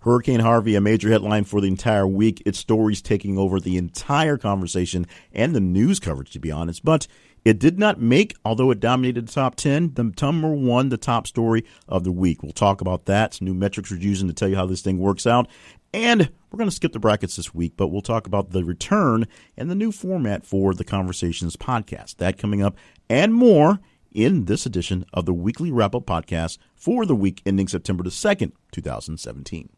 Hurricane Harvey, a major headline for the entire week. Its stories taking over the entire conversation and the news coverage, to be honest. But it did not make, although it dominated the top 10, the number one, the top story of the week. We'll talk about that. Some new metrics we're using to tell you how this thing works out. And we're going to skip the brackets this week, but we'll talk about the return and the new format for the Conversations podcast. That coming up and more in this edition of the Weekly Wrap-Up Podcast for the week ending September the 2nd, 2017.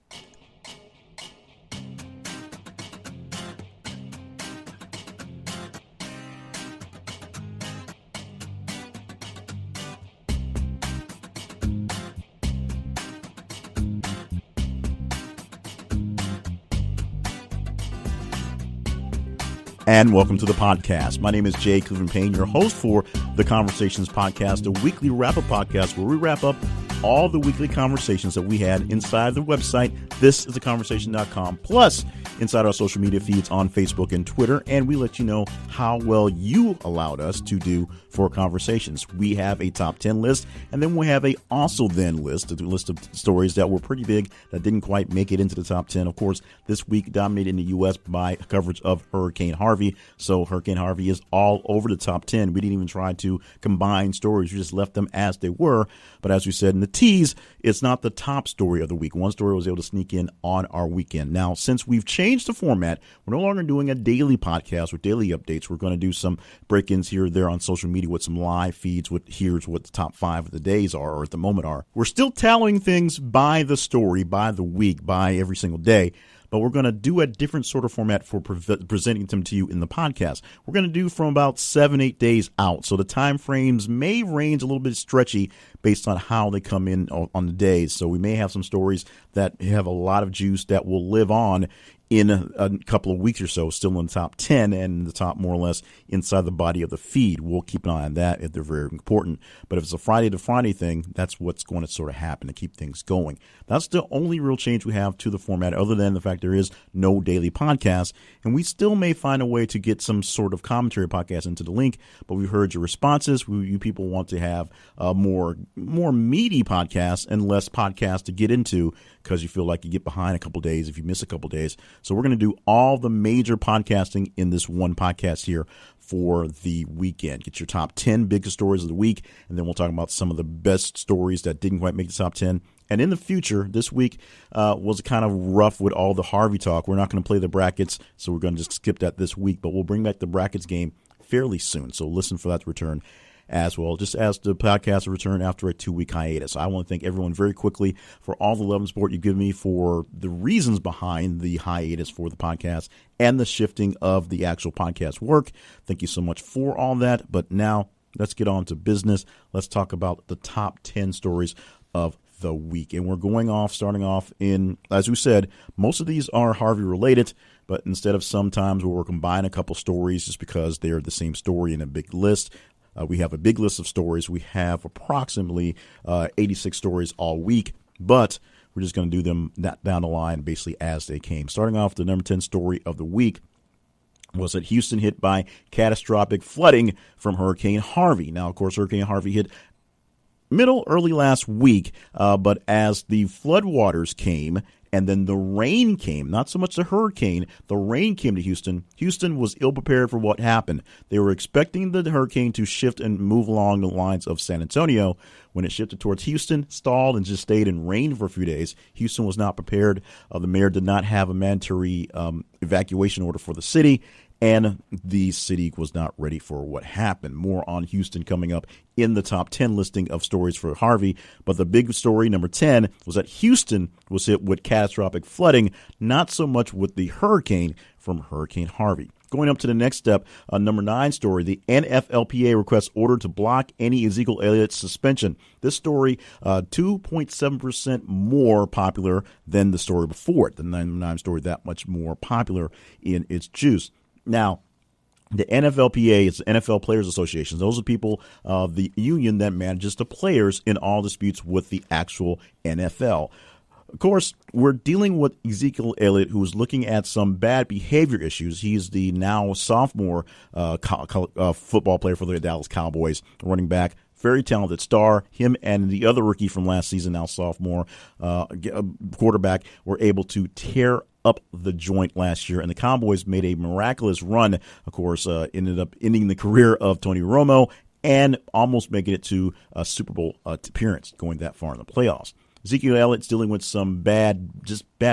And welcome to the podcast. My name is Jay Cleveland Payne, your host for the Conversations Podcast, a weekly wrap-up podcast where we wrap up all the weekly conversations that we had inside the website, thisistheconversation.com, plus inside our social media feeds on Facebook and Twitter, and we let you know how well you allowed us to do for Conversations. We have a top 10 list, and then we have a also then list, a list of stories that were pretty big that didn't quite make it into the top 10. Of course, this week dominated in the U.S. by coverage of Hurricane Harvey, so Hurricane Harvey is all over the top 10. We didn't even try to combine stories. We just left them as they were, but as we said in the tease, it's not the top story of the week. One story was able to sneak in on our weekend. Now, since we've changed the format, we're no longer doing a daily podcast with daily updates. We're going to do some break-ins here or there on social media with some live feeds with here's what the top 5 of the days are or at the moment are. We're still tallying things by the story, by the week, by every single day. But we're going to do a different sort of format for presenting them to you in the podcast. We're going to do from about 7-8 days out. So the time frames may range a little bit stretchy based on how they come in on the days. So we may have some stories that have a lot of juice that will live on in a couple of weeks or so, still in the top 10 and the top more or less inside the body of the feed. We'll keep an eye on that if they're very important. But if it's a Friday to Friday thing, that's what's going to sort of happen to keep things going. That's the only real change we have to the format, other than the fact there is no daily podcast. And we still may find a way to get some sort of commentary podcast into the link. But we've heard your responses. You people want to have more meaty podcasts and less podcasts to get into because you feel like you get behind a couple days if you miss a couple days. So we're going to do all the major podcasting in this one podcast here for the weekend. Get your top 10 biggest stories of the week, and then we'll talk about some of the best stories that didn't quite make the top 10. And in the future, this week was kind of rough with all the Harvey talk. We're not going to play the brackets, so we're going to just skip that this week. But we'll bring back the brackets game fairly soon, so listen for that to return as well, just as the podcast will return after a 2-week hiatus. I want to thank everyone very quickly for all the love and support you've given me for the reasons behind the hiatus for the podcast and the shifting of the actual podcast work. Thank you so much for all that. But now let's get on to business. Let's talk about the top 10 stories of the week. And we're starting off in, as we said, most of these are Harvey related, but instead of sometimes where we're combining a couple stories just because they're the same story in a big list, we have a big list of stories. We have approximately 86 stories all week, but we're just going to do them down the line basically as they came. Starting off, the number 10 story of the week was that Houston hit by catastrophic flooding from Hurricane Harvey. Now, of course, Hurricane Harvey hit early last week, but as the floodwaters came and then the rain came, not so much the hurricane, the rain came to Houston. Houston was ill-prepared for what happened. They were expecting the hurricane to shift and move along the lines of San Antonio. When it shifted towards Houston, stalled, and just stayed in rain for a few days, Houston was not prepared. The mayor did not have a mandatory evacuation order for the city, and the city was not ready for what happened. More on Houston coming up in the top 10 listing of stories for Harvey. But the big story, number 10, was that Houston was hit with catastrophic flooding, not so much with the hurricane from Hurricane Harvey. Going up to the next step, number 9 story, the NFLPA requests order to block any Ezekiel Elliott suspension. This story, 2.7% more popular than the story before it. The number 9 story, that much more popular in its juice. Now, the NFLPA is the NFL Players Association. Those are people, the union that manages the players in all disputes with the actual NFL. Of course, we're dealing with Ezekiel Elliott, who is looking at some bad behavior issues. He's the now sophomore football player for the Dallas Cowboys, running back very talented star. Him and the other rookie from last season, now sophomore quarterback, were able to tear up the joint last year, and the Cowboys made a miraculous run. Of course, ended up ending the career of Tony Romo and almost making it to a Super Bowl appearance, going that far in the playoffs. Ezekiel Elliott's dealing with some bad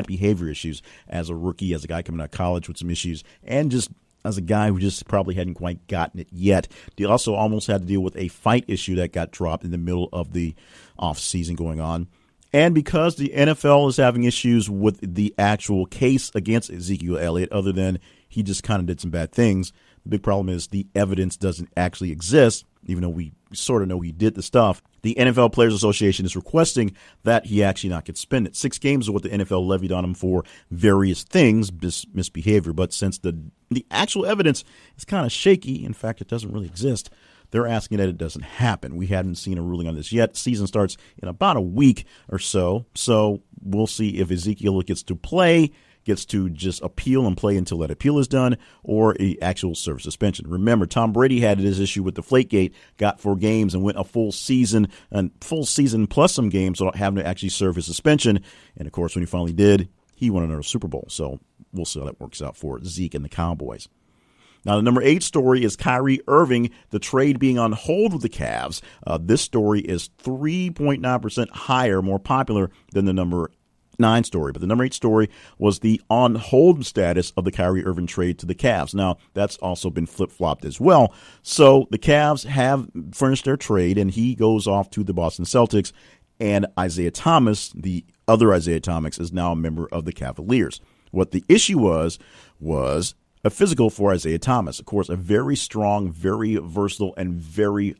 behavior issues as a rookie, as a guy coming out of college with some issues, and just as a guy who just probably hadn't quite gotten it yet. He also almost had to deal with a fight issue that got dropped in the middle of the offseason going on. And because the NFL is having issues with the actual case against Ezekiel Elliott, other than he just kind of did some bad things, the big problem is the evidence doesn't actually exist, even though we sort of know he did the stuff. The NFL Players Association is requesting that he actually not get suspended. 6 games is what the NFL levied on him for various things, misbehavior. But since the actual evidence is kind of shaky, in fact, it doesn't really exist, they're asking that it doesn't happen. We haven't seen a ruling on this yet. Season starts in about a week or so. So we'll see if Ezekiel gets to play, gets to just appeal and play until that appeal is done, or a actual service suspension. Remember, Tom Brady had this issue with Deflategate, got 4 games and went a full season plus some games without having to actually serve his suspension. And, of course, when he finally did, he won another Super Bowl. So we'll see how that works out for Zeke and the Cowboys. Now, the number 8 story is Kyrie Irving, the trade being on hold with the Cavs. This story is 3.9% higher, more popular than the number 9 story. But the number 8 story was the on hold status of the Kyrie Irving trade to the Cavs. Now, that's also been flip-flopped as well. So the Cavs have furnished their trade, and he goes off to the Boston Celtics. And Isaiah Thomas, the other Isaiah Thomas, is now a member of the Cavaliers. What the issue was a physical for Isaiah Thomas. Of course, a very strong, very versatile, and very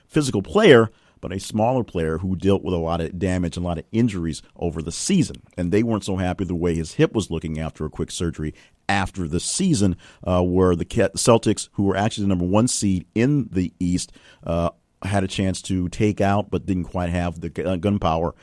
physical player, but a smaller player who dealt with a lot of damage and a lot of injuries over the season. And they weren't so happy the way his hip was looking after a quick surgery after the season, where the Celtics, who were actually the number 1 seed in the East, had a chance to take out but didn't quite have the gunpowder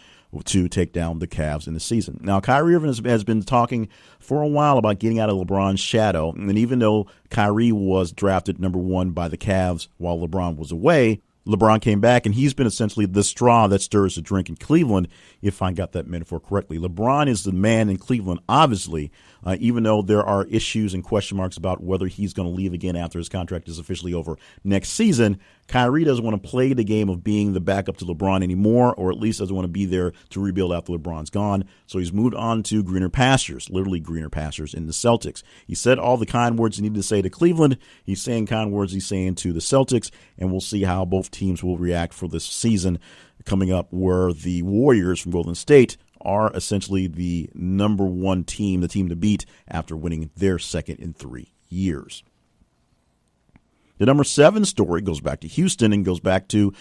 to take down the Cavs in the season. Now, Kyrie Irving has been talking for a while about getting out of LeBron's shadow. And even though Kyrie was drafted number 1 by the Cavs while LeBron was away, LeBron came back, and he's been essentially the straw that stirs the drink in Cleveland, if I got that metaphor correctly. LeBron is the man in Cleveland, obviously, even though there are issues and question marks about whether he's going to leave again after his contract is officially over next season. Kyrie doesn't want to play the game of being the backup to LeBron anymore, or at least doesn't want to be there to rebuild after LeBron's gone. So he's moved on to greener pastures, literally greener pastures in the Celtics. He said all the kind words he needed to say to Cleveland. He's saying kind words he's saying to the Celtics, and we'll see how both teams will react for this season coming up, where the Warriors from Golden State are essentially the number 1 team, the team to beat after winning their second in 3 years. The number 7 story goes back to Houston and goes back to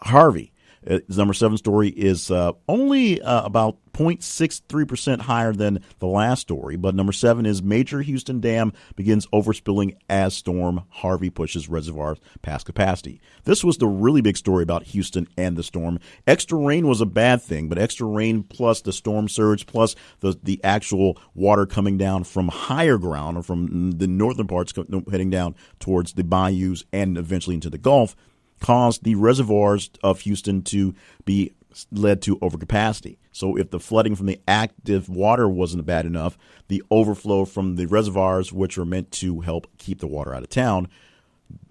Harvey. The number 7 story is only about 0.63% higher than the last story. But number 7 is major Houston dam begins overspilling as storm Harvey pushes reservoirs past capacity. This was the really big story about Houston and the storm. Extra rain was a bad thing, but extra rain plus the storm surge plus the actual water coming down from higher ground, or from the northern parts heading down towards the bayous and eventually into the Gulf, caused the reservoirs of Houston to be led to overcapacity. So if the flooding from the active water wasn't bad enough, the overflow from the reservoirs, which are meant to help keep the water out of town,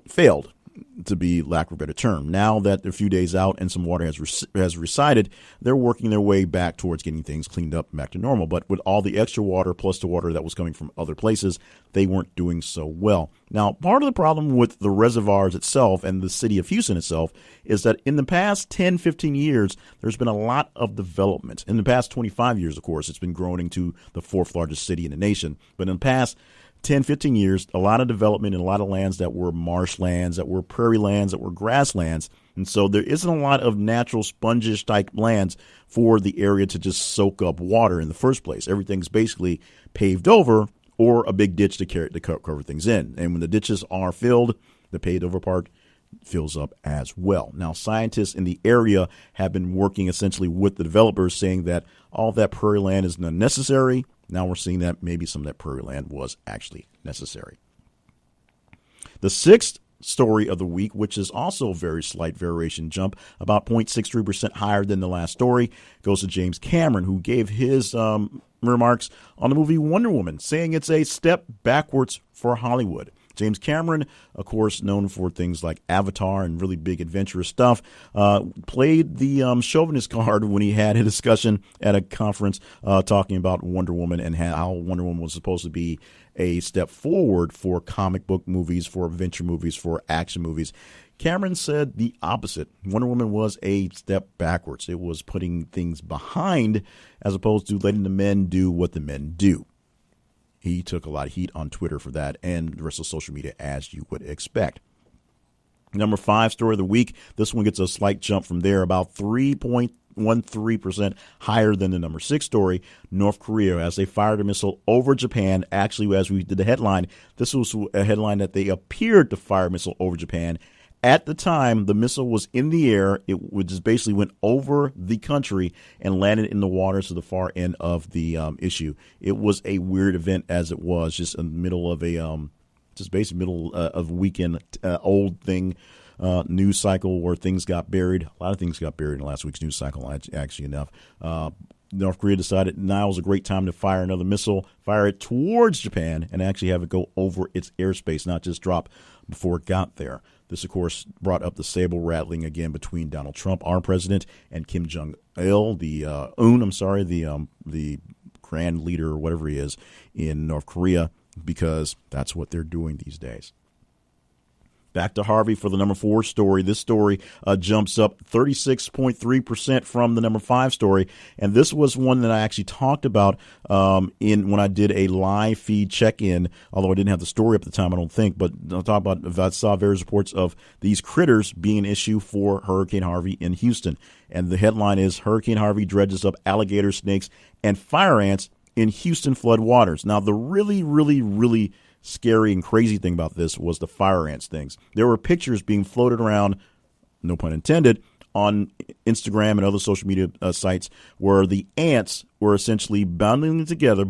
failed, to be lack of a better term. Now that they're a few days out and some water has receded, they're working their way back towards getting things cleaned up back to normal. But with all the extra water plus the water that was coming from other places, they weren't doing so well. Now, part of the problem with the reservoirs itself and the city of Houston itself is that in the past 10, 15 years, there's been a lot of development. In the past 25 years, of course, it's been growing into the 4th largest city in the nation. But in the past 10, 15 years, a lot of development in a lot of lands that were marshlands, that were prairie lands, that were grasslands. And so there isn't a lot of natural spongish type lands for the area to just soak up water in the first place. Everything's basically paved over or a big ditch to cover things in. And when the ditches are filled, the paved over part fills up as well. Now, scientists in the area have been working essentially with the developers, saying that all of that prairie land is unnecessary. Now we're seeing that maybe some of that prairie land was actually necessary. The 6th story of the week, which is also a very slight variation jump, about 0.63% higher than the last story, goes to James Cameron, who gave his remarks on the movie Wonder Woman, saying it's a step backwards for Hollywood. James Cameron, of course, known for things like Avatar and really big adventurous stuff, played the chauvinist card when he had a discussion at a conference talking about Wonder Woman and how Wonder Woman was supposed to be a step forward for comic book movies, for adventure movies, for action movies. Cameron said the opposite. Wonder Woman was a step backwards. It was putting things behind as opposed to letting the men do what the men do. He took a lot of heat on Twitter for that and the rest of social media, as you would expect. Number 5 story of the week. This one gets a slight jump from there, about 3.13% higher than the number 6 story. North Korea, as they fired a missile over Japan. Actually, as we did the headline, this was a headline that they appeared to fire a missile over Japan. At the time, the missile was in the air. It just basically went over the country and landed in the waters to the far end of the issue. It was a weird event, as it was, just in the middle of a middle of weekend old thing, news cycle where things got buried. A lot of things got buried in last week's news cycle, actually enough. North Korea decided now was a great time to fire another missile, fire it towards Japan, and actually have it go over its airspace, not just drop before it got there. This, of course, brought up the saber rattling again between Donald Trump, our president, and Kim Jong-il, the grand leader or whatever he is in North Korea, because that's what they're doing these days. Back to Harvey for the number 4 story. This story jumps up 36.3% from the number 5 story. And this was one that I actually talked about when I did a live feed check-in, although I didn't have the story up at the time, I don't think. But I'll talk about, I saw various reports of these critters being an issue for Hurricane Harvey in Houston. And the headline is, Hurricane Harvey dredges up alligator, snakes, and fire ants in Houston flood waters. Now, the really, really, really scary and crazy thing about this was the fire ants things. There were pictures being floated around, no pun intended, on Instagram and other social media sites where the ants were essentially bundling together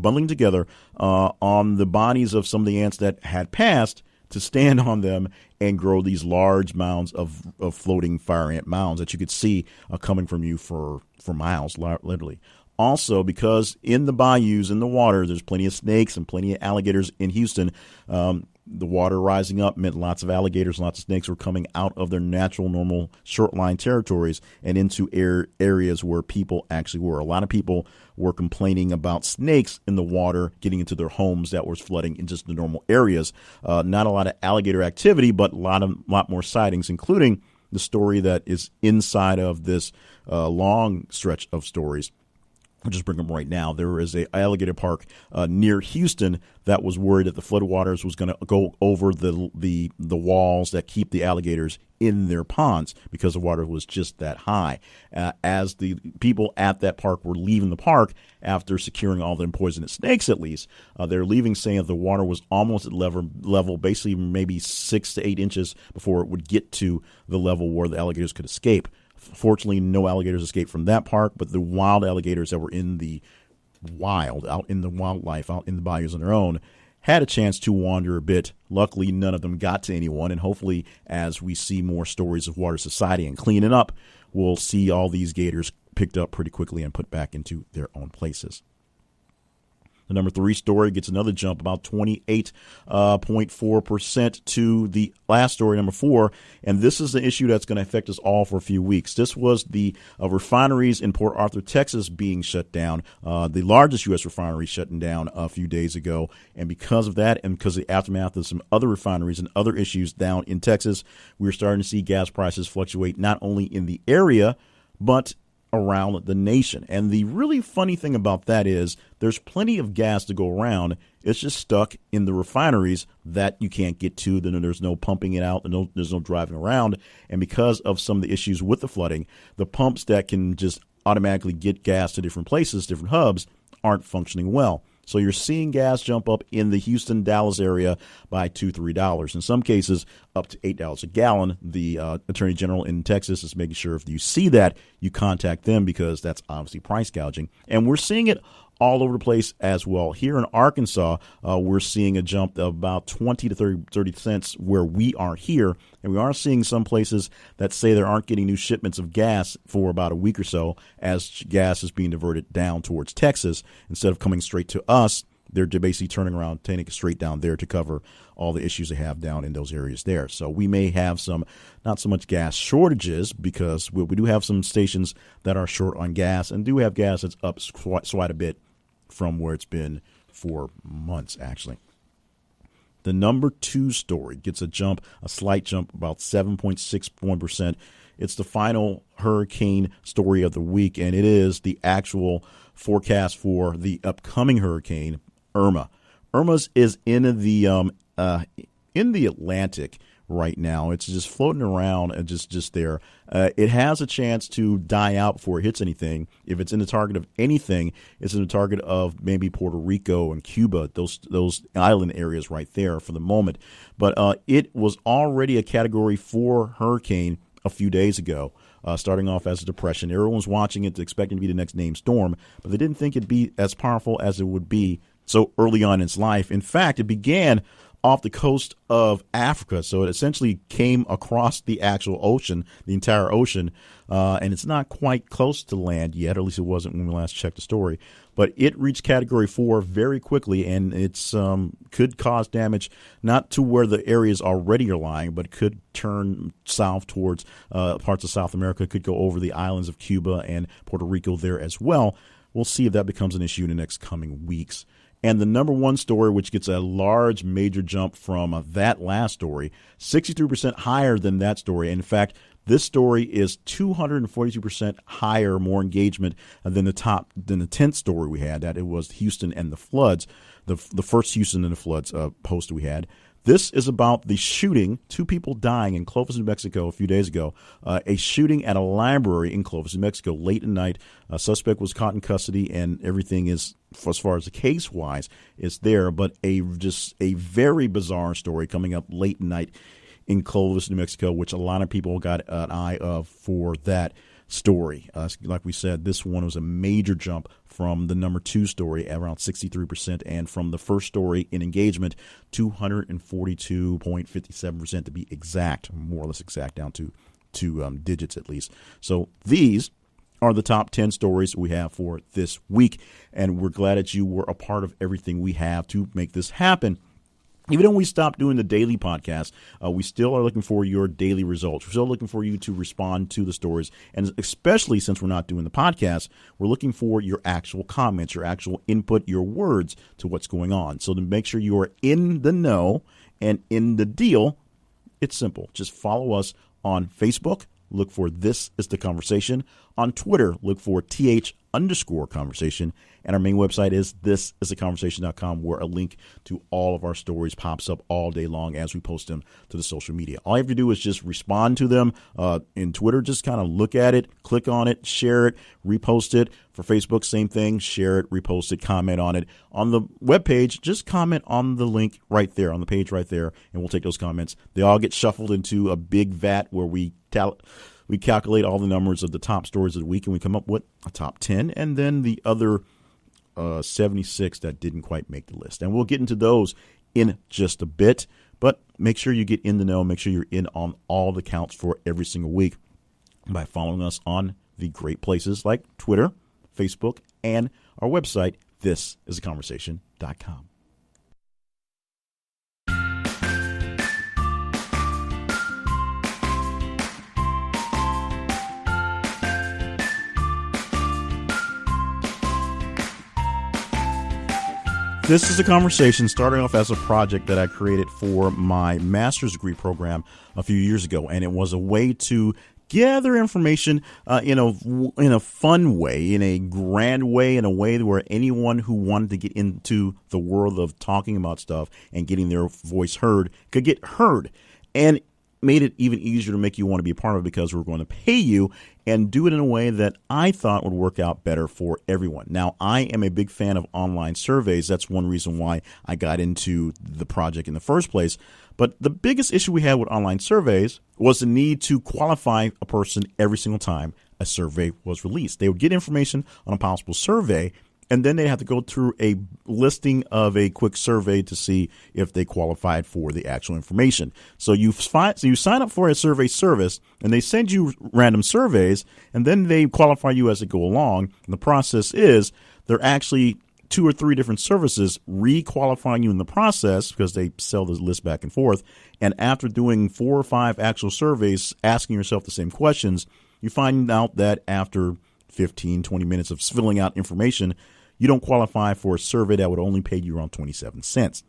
on the bodies of some of the ants that had passed to stand on them and grow these large mounds of floating fire ant mounds that you could see coming from you for miles, literally. Also, because in the bayous, in the water, there's plenty of snakes and plenty of alligators in Houston. The water rising up meant lots of alligators, lots of snakes were coming out of their natural, normal shoreline territories and into areas where people actually were. A lot of people were complaining about snakes in the water getting into their homes that was flooding in just the normal areas. Not a lot of alligator activity, but a lot more sightings, including the story that is inside of this long stretch of stories. I'll just bring them right now. There is a alligator park near Houston that was worried that the floodwaters was going to go over the walls that keep the alligators in their ponds because the water was just that high. As the people at that park were leaving the park after securing all the poisonous snakes, at least, they're leaving saying that the water was almost at level, basically maybe 6 to 8 inches before it would get to the level where the alligators could escape. Fortunately, no alligators escaped from that park, but the wild alligators that were in the wild, out in the wildlife, out in the bayous on their own, had a chance to wander a bit. Luckily, none of them got to anyone, and hopefully, as we see more stories of water society and cleaning up, we'll see all these gators picked up pretty quickly and put back into their own places. The number 3 story gets another jump, about 28.4% to the last story, number 4. And this is an issue that's going to affect us all for a few weeks. This was the refineries in Port Arthur, Texas being shut down, the largest U.S. refinery shutting down a few days ago. And because of that, and because of the aftermath of some other refineries and other issues down in Texas, we're starting to see gas prices fluctuate not only in the area, but around the nation. And the really funny thing about that is there's plenty of gas to go around. It's just stuck in the refineries that you can't get to. Then there's no pumping it out. There's no driving around. And because of some of the issues with the flooding, the pumps that can just automatically get gas to different places, different hubs, aren't functioning well. So you're seeing gas jump up in the Houston, Dallas area by $2, $3. In some cases, up to $8 a gallon. The Attorney General in Texas is making sure if you see that, you contact them because that's obviously price gouging. And we're seeing it all over the place as well. Here in Arkansas, we're seeing a jump of about 20 to 30 cents where we are here. And we are seeing some places that say they aren't getting new shipments of gas for about a week or so as gas is being diverted down towards Texas. Instead of coming straight to us, they're basically turning around, taking it straight down there to cover all the issues they have down in those areas there. So we may have some, not so much gas shortages, because we do have some stations that are short on gas and do have gas that's up quite a bit from where it's been for months, actually. The number 2 story gets a slight jump, about 7.61%. It's the final hurricane story of the week, and it is the actual forecast for the upcoming hurricane, Irma. Irma's is in the Atlantic right now. It's just floating around and just there. It has a chance to die out before it hits anything. If it's in the target of anything, it's in the target of maybe Puerto Rico and Cuba, those island areas right there for the moment. But it was already a Category 4 hurricane a few days ago, starting off as a depression. Everyone's watching it, expecting to be the next named storm, but they didn't think it'd be as powerful as it would be so early on in its life. In fact, it began off the coast of Africa, so it essentially came across the actual ocean, the entire ocean, and it's not quite close to land yet, or at least it wasn't when we last checked the story. But it reached Category 4 very quickly, and it's could cause damage not to where the areas already are lying, but could turn south towards parts of South America, could go over the islands of Cuba and Puerto Rico there as well. We'll see if that becomes an issue in the next coming weeks. And the number 1 story, which gets a large major jump from that last story, 63% higher than that story. In fact, this story is 242% higher, more engagement than the 10th story we had. That it was Houston and the floods, the first Houston and the floods post we had. This is about the shooting, 2 people dying in Clovis, New Mexico a few days ago. A shooting at a library in Clovis, New Mexico, late at night. A suspect was caught in custody, and everything is, as far as the case-wise, is there. But just a very bizarre story coming up late at night in Clovis, New Mexico, which a lot of people got an eye of for that story. Like we said, this one was a major jump from the number 2 story, around 63%, and from the first story in engagement, 242.57% to be exact, more or less exact, down to 2 digits at least. So these are the top 10 stories we have for this week, and we're glad that you were a part of everything we have to make this happen. Even though we stopped doing the daily podcast, we still are looking for your daily results. We're still looking for you to respond to the stories. And especially since we're not doing the podcast, we're looking for your actual comments, your actual input, your words to what's going on. So to make sure you are in the know and in the deal, it's simple. Just follow us on Facebook. Look for This Is The Conversation. On Twitter, look for th_conversation. And our main website is thisistheconversation.com, where a link to all of our stories pops up all day long as we post them to the social media. All you have to do is just respond to them. In Twitter, just kind of look at it, click on it, share it, repost it. For Facebook, same thing. Share it, repost it, comment on it. On the webpage, just comment on the link right there, on the page right there, and we'll take those comments. They all get shuffled into a big vat where we calculate all the numbers of the top stories of the week, and we come up with a top 10, and then the other 76 that didn't quite make the list. And we'll get into those in just a bit, but make sure you get in the know. Make sure you're in on all the counts for every single week by following us on the great places like Twitter, Facebook, and our website, thisistheconversation.com. This is a conversation starting off as a project that I created for my master's degree program a few years ago, and it was a way to gather information in a fun way, in a grand way, in a way where anyone who wanted to get into the world of talking about stuff and getting their voice heard could get heard. And made it even easier to make you want to be a part of it because we're going to pay you and do it in a way that I thought would work out better for everyone. Now, I am a big fan of online surveys. That's one reason why I got into the project in the first place. But the biggest issue we had with online surveys was the need to qualify a person every single time a survey was released. They would get information on a possible survey, And then they have to go through a listing of a quick survey to see if they qualified for the actual information. So you sign up for a survey service, and they send you random surveys, and then they qualify you as they go along. And the process is they're actually 2 or 3 different services re-qualifying you in the process because they sell the list back and forth. And after doing 4 or 5 actual surveys, asking yourself the same questions, you find out that after 15, 20 minutes of filling out information, you don't qualify for a survey that would only pay you around 27 cents.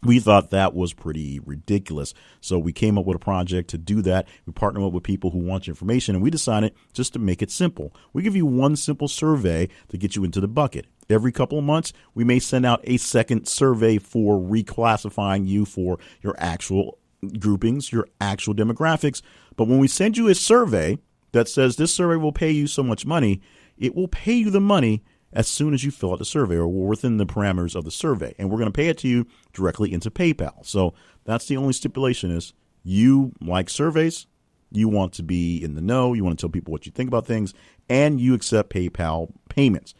We thought that was pretty ridiculous. So we came up with a project to do that. We partnered up with people who want your information, and we decided just to make it simple. We give you one simple survey to get you into the bucket. Every couple of months, we may send out a second survey for reclassifying you for your actual groupings, your actual demographics. But when we send you a survey that says this survey will pay you so much money, it will pay you the money as soon as you fill out the survey or within the parameters of the survey. And we're going to pay it to you directly into PayPal. So that's the only stipulation is you like surveys, you want to be in the know, you want to tell people what you think about things, and you accept PayPal payments.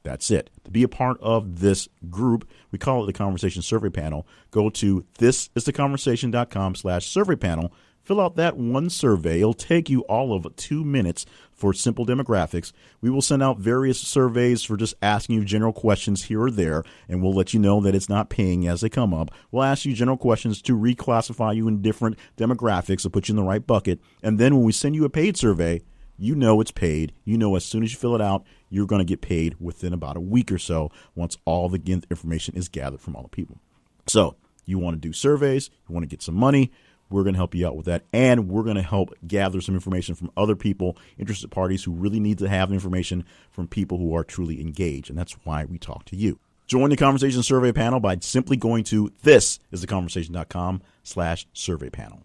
That's it. To be a part of this group, we call it the Conversation Survey Panel. Go to thisistheconversation.com/survey panel. Fill out that one survey. It'll take you all of 2 minutes for simple demographics. We will send out various surveys for just asking you general questions here or there, and we'll let you know that it's not paying as they come up. We'll ask you general questions to reclassify you in different demographics to put you in the right bucket. And then when we send you a paid survey, you know it's paid. You know as soon as you fill it out, you're going to get paid within about a week or so once all the information is gathered from all the people. So you want to do surveys, you want to get some money, we're going to help you out with that, and we're going to help gather some information from other people, interested parties who really need to have information from people who are truly engaged, and that's why we talk to you. Join the Conversation Survey Panel by simply going to thisistheconversation.com/survey panel.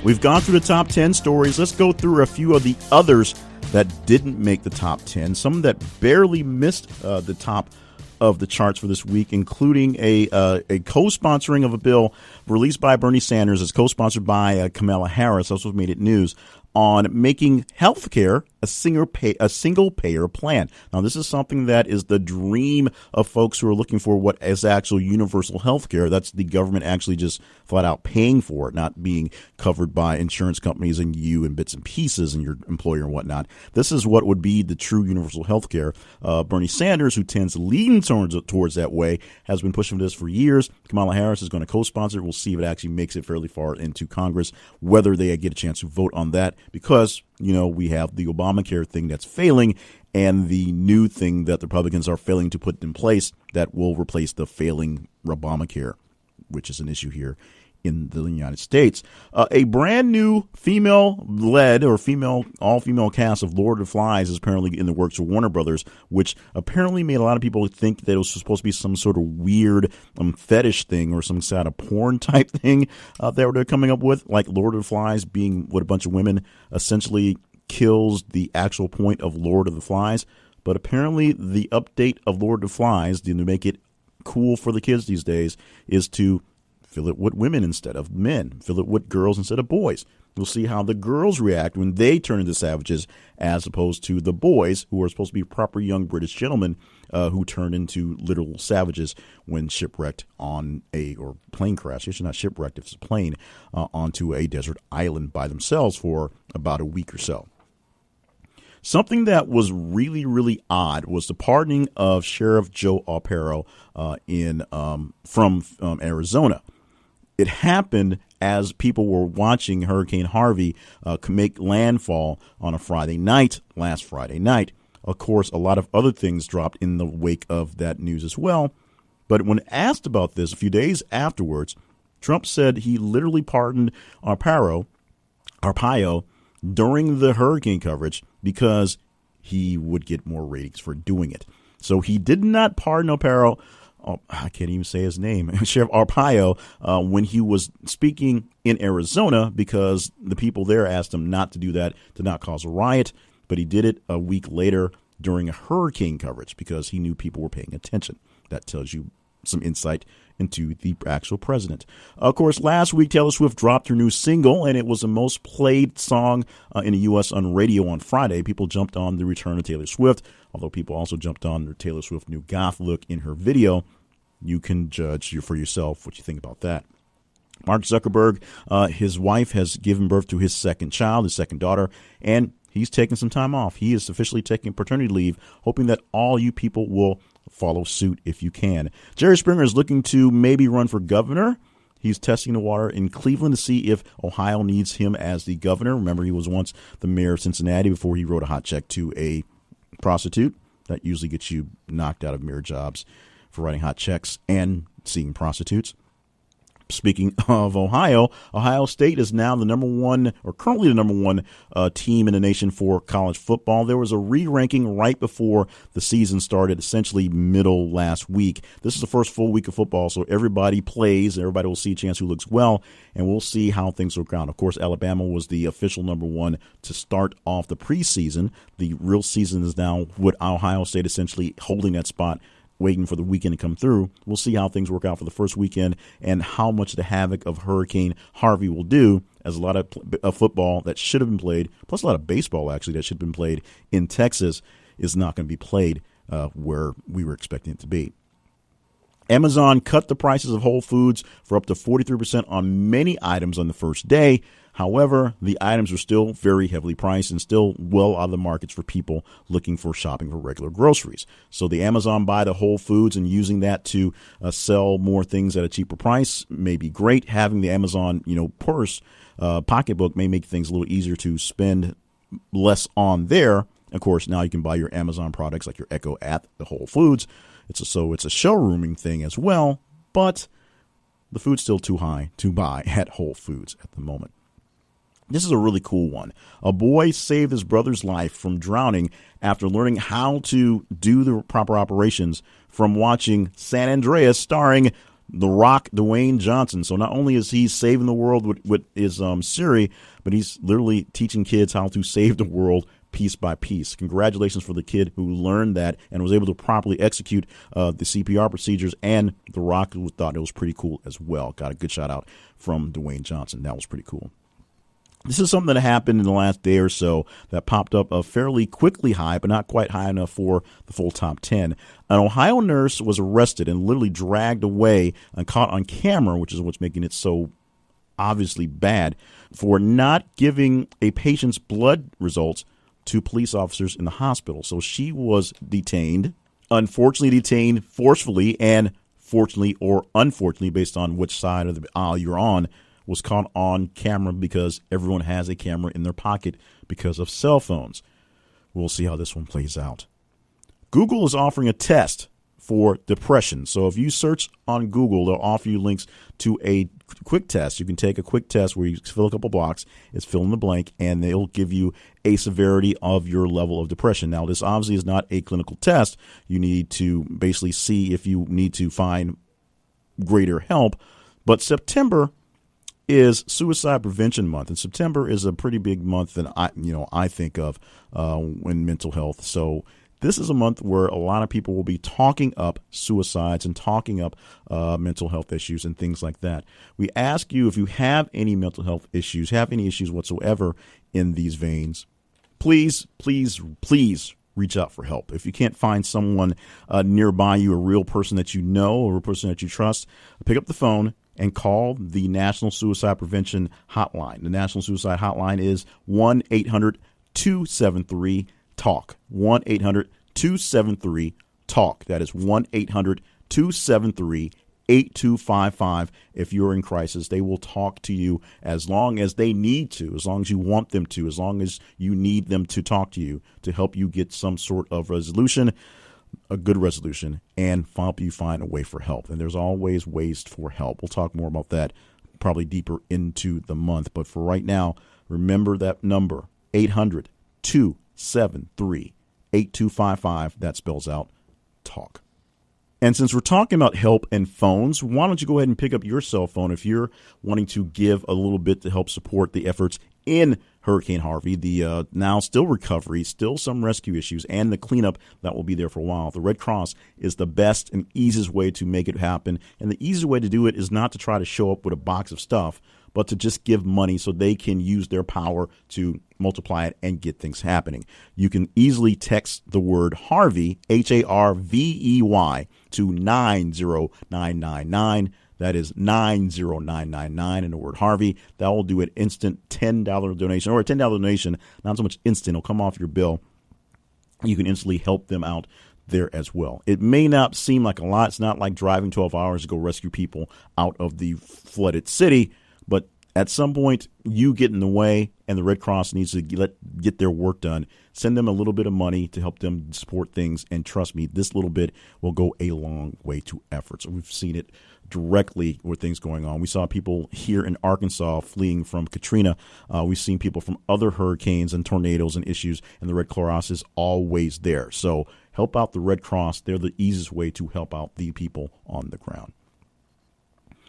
We've gone through the top 10 stories. Let's go through a few of the others that didn't make the top 10, some that barely missed the top of the charts for this week, including a co-sponsoring of a bill released by Bernie Sanders, as co-sponsored by Kamala Harris. That's what made it news, on making health care a single payer plan. Now, this is something that is the dream of folks who are looking for what is actual universal health care. That's the government actually just flat out paying for it, not being covered by insurance companies and you and bits and pieces and your employer and whatnot. This is what would be the true universal health care. Bernie Sanders, who tends to lean towards that way, has been pushing for this for years. Kamala Harris is going to co-sponsor it. We'll see if it actually makes it fairly far into Congress, whether they get a chance to vote on that, because, you know, we have the Obamacare thing that's failing and the new thing that the Republicans are failing to put in place that will replace the failing Obamacare, which is an issue here in the United States. A brand new female-led or all-female cast of Lord of the Flies is apparently in the works of Warner Brothers, which apparently made a lot of people think that it was supposed to be some sort of weird fetish thing or some sort of porn type thing that they're coming up with, like Lord of the Flies being what a bunch of women essentially kills the actual point of Lord of the Flies. But apparently the update of Lord of the Flies, to make it cool for the kids these days, is to fill it with women instead of men. Fill it with girls instead of boys. We'll see how the girls react when they turn into savages as opposed to the boys, who are supposed to be proper young British gentlemen who turn into literal savages when shipwrecked on or plane crash. It's not shipwrecked if it's a plane, onto a desert island by themselves for about a week or so. Something that was really, really odd was the pardoning of Sheriff Joe Arpaio from Arizona. It happened as people were watching Hurricane Harvey make landfall on last Friday night. Of course, a lot of other things dropped in the wake of that news as well. But when asked about this a few days afterwards, Trump said he literally pardoned Arpaio during the hurricane coverage because he would get more ratings for doing it. So he did not pardon Arpaio. I can't even say his name, Sheriff Arpaio, when he was speaking in Arizona, because the people there asked him not to do that, to not cause a riot. but he did it a week later during a hurricane coverage because he knew people were paying attention. That tells you some insight into the actual president. Of course, last week, Taylor Swift dropped her new single, and it was the most played song in the U.S. on radio on Friday. People jumped on the return of Taylor Swift, although people also jumped on the Taylor Swift new goth look in her video. You can judge for yourself what you think about that. Mark Zuckerberg, his wife, has given birth to his second child, his second daughter, and he's taking some time off. He is officially taking paternity leave, hoping that all you people will follow suit if you can. Jerry Springer is looking to maybe run for governor. He's testing the water in Cleveland to see if Ohio needs him as the governor. Remember, he was once the mayor of Cincinnati before he wrote a hot check to a prostitute. That usually gets you knocked out of mayor jobs for writing hot checks and seeing prostitutes. Speaking of Ohio, Ohio State is now the number one, or currently the number one team in the nation for college football. There was a re-ranking right before the season started, essentially middle last week. This is the first full week of football, so everybody plays. Everybody will see a chance who looks well, and we'll see how things work out. Of course, Alabama was the official number one to start off the preseason. The real season is now with Ohio State essentially holding that spot, waiting for the weekend to come through. We'll see how things work out for the first weekend and how much the havoc of Hurricane Harvey will do, as a lot of football that should have been played, plus a lot of baseball actually that should have been played in Texas, is not going to be played where we were expecting it to be. Amazon cut the prices of Whole Foods for up to 43% on many items on the first day. However, the items are still very heavily priced and still well out of the markets for people looking for shopping for regular groceries. So the Amazon buy the Whole Foods and using that to sell more things at a cheaper price may be great. Having the Amazon, purse, pocketbook may make things a little easier to spend less on there. Of course, now you can buy your Amazon products like your Echo at the Whole Foods. It's a showrooming thing as well, but the food's still too high to buy at Whole Foods at the moment. This is a really cool one. A boy saved his brother's life from drowning after learning how to do the proper operations from watching San Andreas starring The Rock, Dwayne Johnson. So not only is he saving the world with his Siri, but he's literally teaching kids how to save the world piece by piece. Congratulations for the kid who learned that and was able to properly execute the CPR procedures, and The Rock thought it was pretty cool as well. Got a good shout out from Dwayne Johnson. That was pretty cool. This is something that happened in the last day or so that popped up fairly quickly high, but not quite high enough for the full top 10. An Ohio nurse was arrested and literally dragged away and caught on camera, which is what's making it so obviously bad, for not giving a patient's blood results to police officers in the hospital. So she was detained, unfortunately detained forcefully, and fortunately or unfortunately, based on which side of the aisle you're on, was caught on camera because everyone has a camera in their pocket because of cell phones. We'll see how this one plays out. Google is offering a test for depression. So if you search on Google, they'll offer you links to a quick test. You can take a quick test where you fill a couple blocks, it's fill in the blank, and they'll give you a severity of your level of depression. Now, this obviously is not a clinical test. You need to basically see if you need to find greater help. But September is Suicide Prevention Month, and September is a pretty big month that I think of in mental health. So this is a month where a lot of people will be talking up suicides and talking up mental health issues and things like that. We ask you, if you have any mental health issues, have any issues whatsoever in these veins, please reach out for help. If you can't find someone nearby you, a real person that you know or a person that you trust, pick up the phone and call the National Suicide Prevention Hotline. The National Suicide Hotline is 1-800-273-TALK. 1-800-273-TALK. That is 1-800-273-8255. If you're in crisis, they will talk to you as long as they need to, as long as you want them to, as long as you need them to talk to you to help you get some sort of resolution, a good resolution, and help you find a way for help. And there's always ways for help. We'll talk more about that probably deeper into the month. But for right now, remember that number, 800-273-8255. That spells out TALK. And since we're talking about help and phones, why don't you go ahead and pick up your cell phone if you're wanting to give a little bit to help support the efforts in Hurricane Harvey, the now still recovery, still some rescue issues, and the cleanup that will be there for a while. The Red Cross is the best and easiest way to make it happen. And the easiest way to do it is not to try to show up with a box of stuff, but to just give money so they can use their power to multiply it and get things happening. You can easily text the word Harvey, Harvey, to 90999. That is 90999 and the word Harvey. That will do an instant $10 donation, or a $10 donation, not so much instant. It'll come off your bill. You can instantly help them out there as well. It may not seem like a lot. It's not like driving 12 hours to go rescue people out of the flooded city. But at some point, you get in the way, and the Red Cross needs to get their work done. Send them a little bit of money to help them support things. And trust me, this little bit will go a long way to effort. So we've seen it directly with things going on. We saw people here in Arkansas fleeing from Katrina. We've seen people from other hurricanes and tornadoes and issues, and the Red Cross is always there. So help out the Red Cross. They're the easiest way to help out the people on the ground.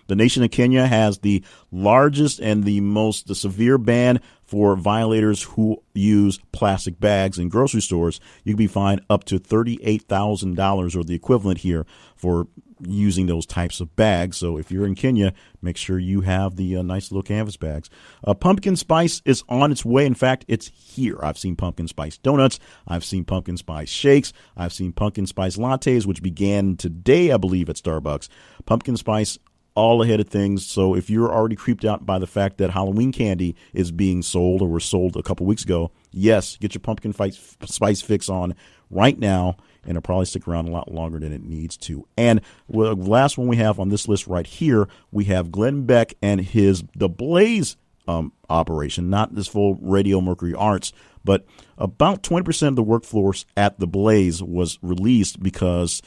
The nation of Kenya has the largest and the most severe ban for violators who use plastic bags in grocery stores. You can be fined up to $38,000 or the equivalent here for using those types of bags. So if you're in Kenya, make sure you have the nice little canvas bags. Pumpkin spice is on its way. In fact, it's here. I've seen pumpkin spice donuts. I've seen pumpkin spice shakes. I've seen pumpkin spice lattes, which began today, I believe, at Starbucks. Pumpkin spice all ahead of things. So if you're already creeped out by the fact that Halloween candy is being sold or was sold a couple weeks ago, yes, get your pumpkin spice fix on right now, and it'll probably stick around a lot longer than it needs to. And the last one we have on this list right here, we have Glenn Beck and the Blaze operation, not this full Radio Mercury Arts, but about 20% of the workforce at the Blaze was released because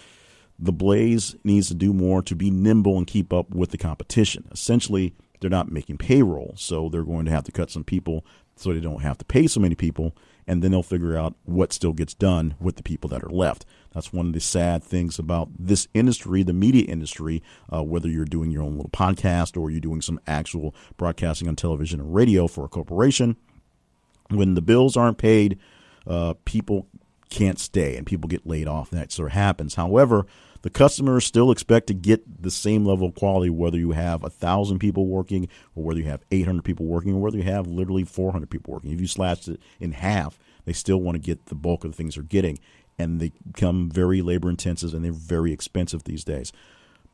the Blaze needs to do more to be nimble and keep up with the competition. Essentially, they're not making payroll, so they're going to have to cut some people so they don't have to pay so many people, and then they'll figure out what still gets done with the people that are left. That's one of the sad things about this industry, the media industry, whether you're doing your own little podcast or you're doing some actual broadcasting on television and radio for a corporation. When the bills aren't paid, people can't stay and people get laid off. That sort of happens. However, the customers still expect to get the same level of quality, whether you have 1,000 people working or whether you have 800 people working or whether you have literally 400 people working. If you slash it in half, they still want to get the bulk of the things they're getting, and they become very labor intensive and they're very expensive these days.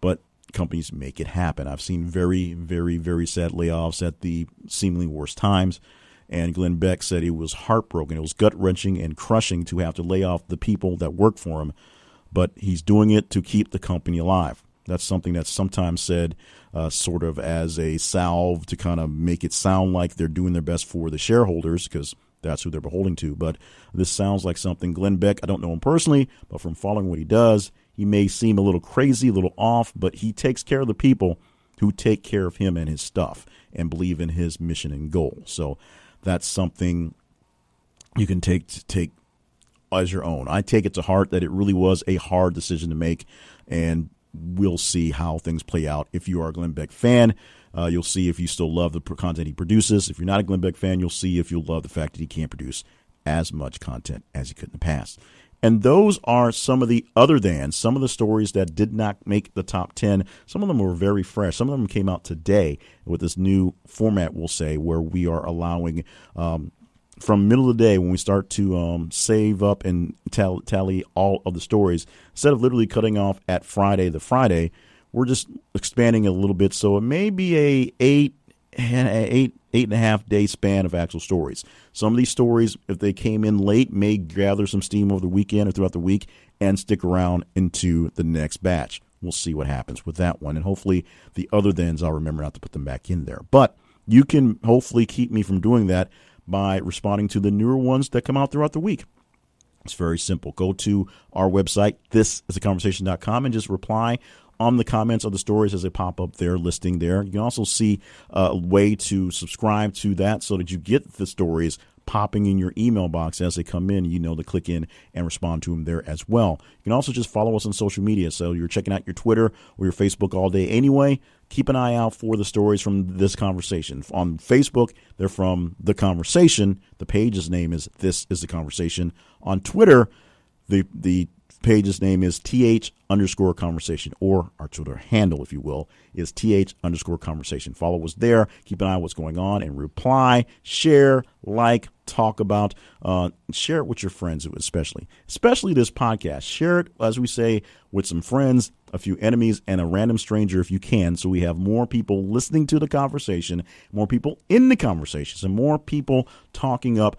But companies make it happen. I've seen very, very, very sad layoffs at the seemingly worst times. And Glenn Beck said he was heartbroken. It was gut-wrenching and crushing to have to lay off the people that work for him. But he's doing it to keep the company alive. That's something that's sometimes said sort of as a salve to kind of make it sound like they're doing their best for the shareholders, because that's who they're beholden to. But this sounds like something Glenn Beck, I don't know him personally, but from following what he does, he may seem a little crazy, a little off, but he takes care of the people who take care of him and his stuff and believe in his mission and goal. So that's something you can take as your own. I take it to heart that it really was a hard decision to make, and we'll see how things play out. If you are a Glenn Beck fan, you'll see if you still love the content he produces. If you're not a Glenn Beck fan, you'll see if you'll love the fact that he can't produce as much content as he could in the past. And those are some of the some of the stories that did not make the top 10. Some of them were very fresh. Some of them came out today with this new format, we'll say, where we are allowing from middle of the day when we start to save up and tally all of the stories. Instead of literally cutting off at Friday, we're just expanding it a little bit. So it may be a eight and a half day span of actual stories. Some of these stories, if they came in late, may gather some steam over the weekend or throughout the week and stick around into the next batch. We'll see what happens with that one. And hopefully the other thens, I'll remember not to put them back in there. But you can hopefully keep me from doing that by responding to the newer ones that come out throughout the week. It's very simple. Go to our website, thisisaconversation.com, and just reply on the comments of the stories as they pop up there, listing there. You can also see a way to subscribe to that so that you get the stories popping in your email box as they come in. You know to click in and respond to them there as well. You can also just follow us on social media. So you're checking out your Twitter or your Facebook all day anyway. Keep an eye out for the stories from this conversation. On Facebook, they're from The Conversation. The page's name is This is The Conversation. On Twitter, the page's name is th_conversation, or our Twitter handle, if you will, is th_conversation. Follow us there. Keep an eye on what's going on and reply, share, like, talk about, share it with your friends, especially this podcast. Share it, as we say, with some friends, a few enemies, and a random stranger if you can, so we have more people listening to the conversation, more people in the conversations, and more people talking up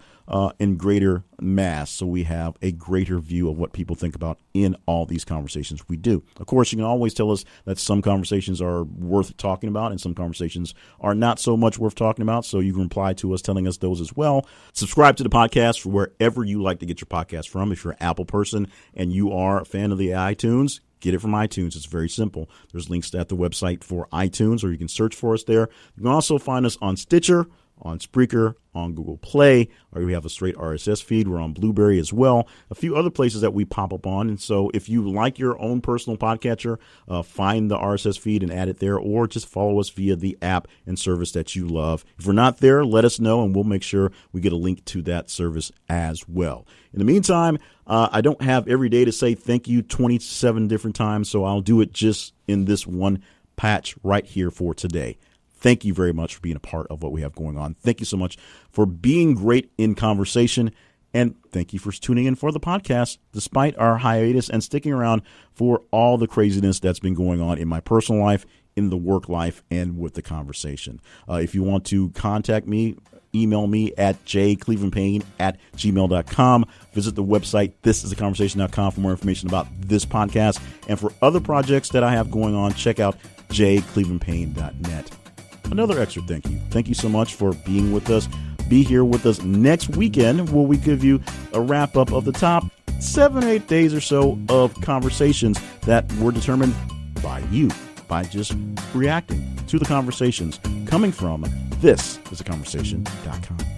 in greater mass, so we have a greater view of what people think about in all these conversations we do. Of course, you can always tell us that some conversations are worth talking about and some conversations are not so much worth talking about, so you can reply to us telling us those as well. Subscribe to the podcast for wherever you like to get your podcast from. If you're an Apple person and you are a fan of the iTunes, get it from iTunes. It's very simple. There's links at the website for iTunes, or you can search for us there. You can also find us on Stitcher, on Spreaker, on Google Play, or we have a straight RSS feed. We're on Blueberry as well. A few other places that we pop up on. And so if you like your own personal podcatcher, find the RSS feed and add it there, or just follow us via the app and service that you love. If we're not there, let us know, and we'll make sure we get a link to that service as well. In the meantime, I don't have every day to say thank you 27 different times, so I'll do it just in this one patch right here for today. Thank you very much for being a part of what we have going on. Thank you so much for being great in conversation. And thank you for tuning in for the podcast, despite our hiatus, and sticking around for all the craziness that's been going on in my personal life, in the work life, and with the conversation. If you want to contact me, email me at jclevelandpayne@gmail.com. Visit the website, thisistheconversation.com, for more information about this podcast. And for other projects that I have going on, check out jclevelandpayne.net. Another extra thank you. Thank you so much for being with us. Be here with us next weekend, where we give you a wrap up of the top 7 or 8 days or so of conversations that were determined by you, by just reacting to the conversations coming from thisistheconversation.com.